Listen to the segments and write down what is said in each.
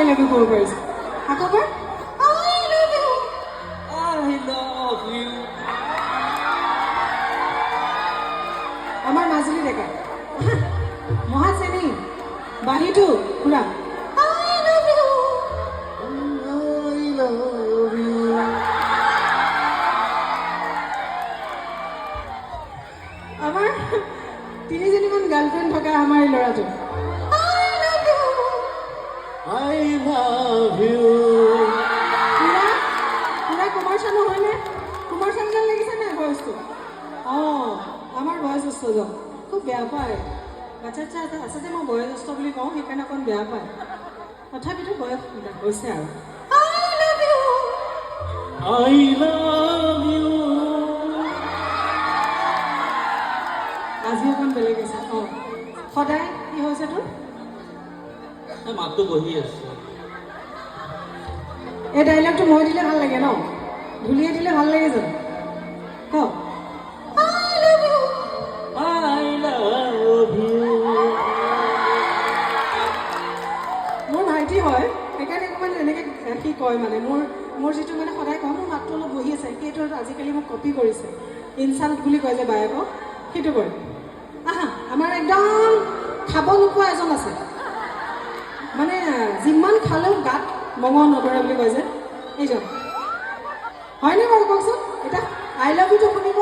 I love you ক'ব পাৰিছে আকৌ এবাৰ আই লাভ ইউ আমাৰ মাজুলী ডেকা মহাশ্ৰেণী বাঁহীটো পুৰা আই লাভ ইউ আমাৰ তিনিজনীমান গাৰ্লফ্ৰেণ্ড থকা আমাৰ এই ল'ৰাটো পুৰা কুমাৰ চানু হয়নে কুমাৰ চানু যেন লাগিছে নে ভইচটো অঁ আমাৰ বয়োজ্যেষ্ঠজন খুব বেয়া পায় বাচ্ছা আচ্ছা এটা আছে যে মই বয়োজ্যেষ্ঠ বুলি কওঁ সেইকাৰণে অকণ বেয়া পায় তথাপিতো বয়স হৈছে আৰু I love you. আজি অকণ বেলেগ আছে অঁ সদায় কি হৈছে তোৰ মাতটো বহি আছে এই ডাইলগটো মই দিলে ভাল লাগে ন ধুলিয়ে দিলে ভাল লাগে জানো ক I love you. মোৰ ভাইটি হয় সেইকাৰণে অকণমান এনেকৈ সি কয় মানে মোৰ যিটো মানে সদায় কওঁ মোৰ মাতটো অলপ বহি আছে সেইটো আজিকালি মোক কপি কৰিছে ইনচাল্ট বুলি কয় যে বায়েকক সেইটো কৰে আহা আমাৰ একদম খাব নোপোৱা এজন আছে মানে যিমান খালেও গাত মঙহ নধৰে বুলি কয় যে এইজন হয়নে বাৰু কওকচোন এতিয়া আই লাভ ইউটো শুনিব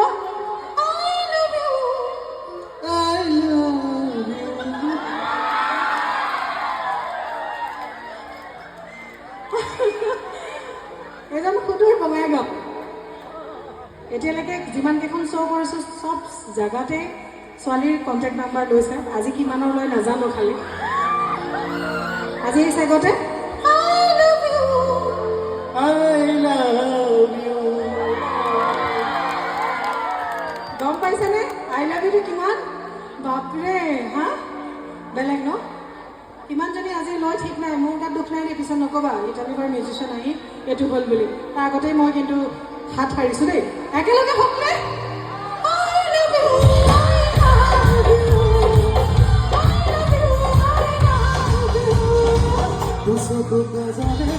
এজন সুদূৰ বঙাইগাঁও এতিয়ালৈকে যিমানকেইখন শ্ব' কৰিছোঁ চব জেগাতে ছোৱালীৰ কণ্টেক্ট নাম্বাৰ লৈছে আজি কিমানৰ লৈ নাজানো খালি আজি এই চেগতে গম পাইছেনে আই লাভ ইউটো কিমান বাপৰে হা বেলেগ ন কিমানজনী আজি লয় ঠিক নাই মোৰ গাত দুখ নাই নে পিছত নক'বা ইটালী বাৰু মিউজিচিয়ান আহি এইটো হ'ল বুলি তাৰ আগতেই মই কিন্তু হাত সাৰিছোঁ দেই একেলগে হকনে तुझको गजब